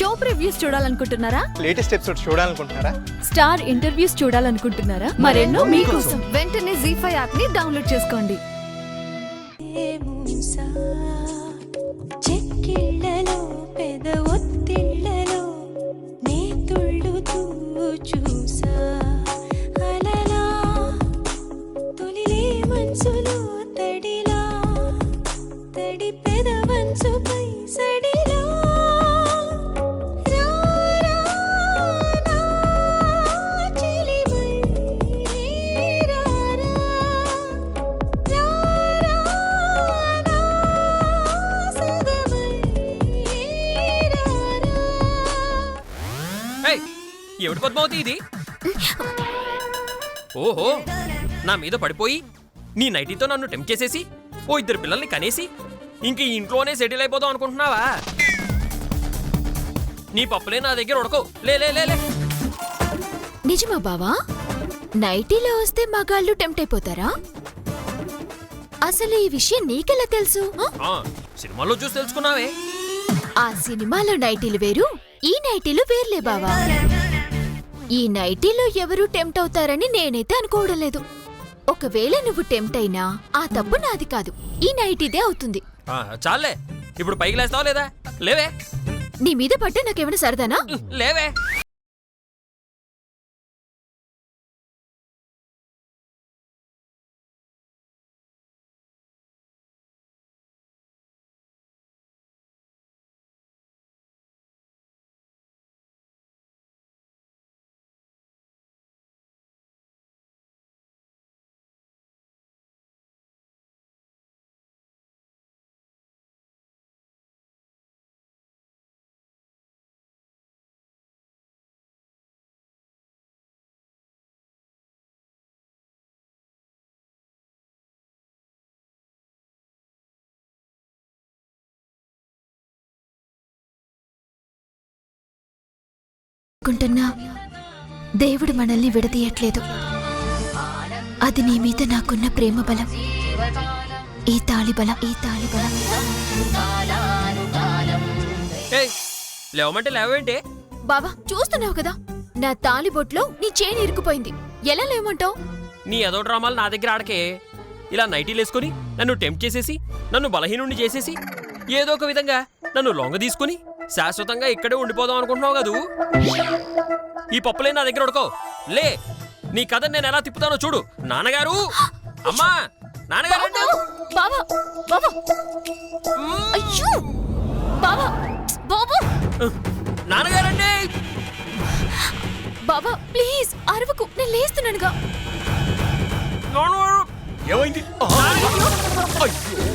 Show previews చూడాలనుకుంటున్నారా? Latest episode చూడాలనుకుంటున్నారా? Star interviews చూడాలనుకుంటున్నారా? మరెన్నో మీకోసం వెంటనే ZEE5 యాప్ ని డౌన్లోడ్ చేసుకోండి. చెక్కిళ్ళలో పెద ఒత్తిళ్ళలో నే తుళ్ళుతూ చూసా అలలా తొలిలే మనసులో తడిలా తడి పెద వంచుపై సడిలా ఎవడి పద్మావతి ఇది? ఓహో, నా మీద పడిపోయి నీ నైటీతో నన్ను టెంప్ట్ చేసేసి ఓ ఇద్దరు పిల్లల్ని కనేసి ఇంక ఈ ఇంట్లోనే సెటిల్ అయిపోదాం అనుకుంటున్నావా? నీ పప్పులే నా దగ్గర ఉడకో. లే లే లే. నిజమా బావా? నైటీలో వస్తే మగాళ్ళు టెంప్ట్ అయిపోతారా? అసలు ఈ విషయం నీకెలా తెలుసు? సినిమాలో చూసి తెలుసుకున్నావే. ఆ సినిమాలో నైటీలు వేరు, ఈ నైటీలు వేర్లే బావా. ఈ నైటీలో ఎవరు టెంప్ట్ అవుతారని నేనైతే అనుకోవడం లేదు. ఒకవేళ నువ్వు టెంప్ట్ అయినా ఆ తప్పు నాది కాదు, ఈ నైటీదే అవుతుంది. చాలే, ఇప్పుడు పైకి లేస్తావా లేదా? లేవే. నీ మీద పడ్డా నాకేమైనా సరదానా? లేవే. అనుకుంటున్నా దేవుడు మనల్ని విడదీయట్లేదు. అది నీ మీద నాకున్న ప్రేమ బలం, ఈ తాళి బలం, ఈ తాళి బలం. లేవమంటే లేవేంటి? బాబా చూస్తున్నావు కదా, నా తాళి బొట్లో నీ చేయి ఇరుక్కుపోయింది. ఎలా లేవమంటావు? నీ ఏదో డ్రామాలు నా దగ్గర ఆడకే. ఇలా నైటీలు వేసుకుని నన్ను టెంప్ట్ చేసేసి నన్ను బలహీనుండి చేసేసి ఏదో ఒక విధంగా నన్ను లొంగ తీసుకుని శాశ్వతంగా ఇక్కడే ఉండిపోదాం అనుకుంటున్నావు కదూ. ఈ పప్పులే నా దగ్గర ఉడకో. లే, నీ కథ నేను ఎలా తిప్పుతానో చూడు. నాన్నగారు, అమ్మా, నాన్నగారు, బాబా బాబా, అయ్యో బాబా, బాబు, నాన్నగారండి. బాబా ప్లీజ్ అరవకు, నేను లేస్తున్నానుగా. ఏమైంది? అయ్యో